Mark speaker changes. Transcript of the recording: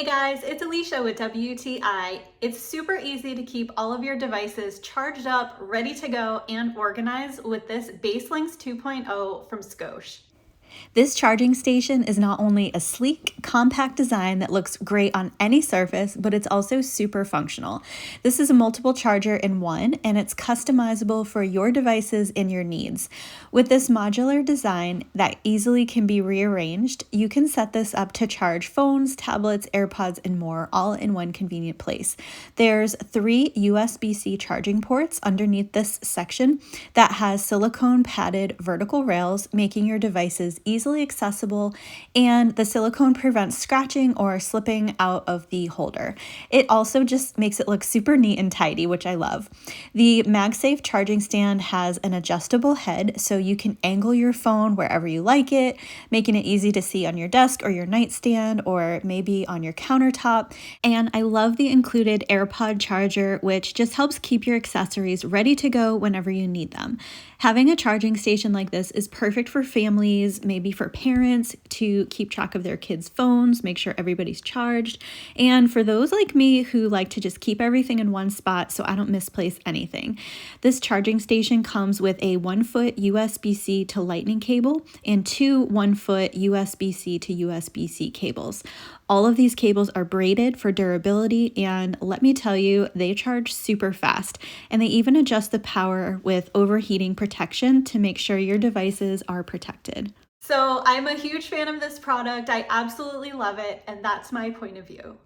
Speaker 1: Hey guys, it's Alicia with WTI. It's super easy to keep all of your devices charged up, ready to go, and organized with this BaseLynx 2.0 from Scosche. This charging station is not only a sleek, compact design that looks great on any surface, but it's also super functional. This is a multiple charger in one, and it's customizable for your devices and your needs. With this modular design that easily can be rearranged, you can set this up to charge phones, tablets, AirPods, and more, all in one convenient place. There's 3 USB-C charging ports underneath this section that has silicone padded vertical rails, making your devices easily accessible, and the silicone prevents scratching or slipping out of the holder. It also just makes it look super neat and tidy, which I love. The MagSafe charging stand has an adjustable head, so you can angle your phone wherever you like it, making it easy to see on your desk or your nightstand or maybe on your countertop. And I love the included AirPod charger, which just helps keep your accessories ready to go whenever you need them. Having a charging station like this is perfect for families, maybe for parents to keep track of their kids' phones, make sure everybody's charged, and for those like me who like to just keep everything in one spot so I don't misplace anything. This charging station comes with a 1-foot USB-C to Lightning cable and 2 1-foot USB-C to USB-C cables. All of these cables are braided for durability, and let me tell you, they charge super fast. And they even adjust the power with overheating protection to make sure your devices are protected. So I'm a huge fan of this product. I absolutely love it, and that's my point of view.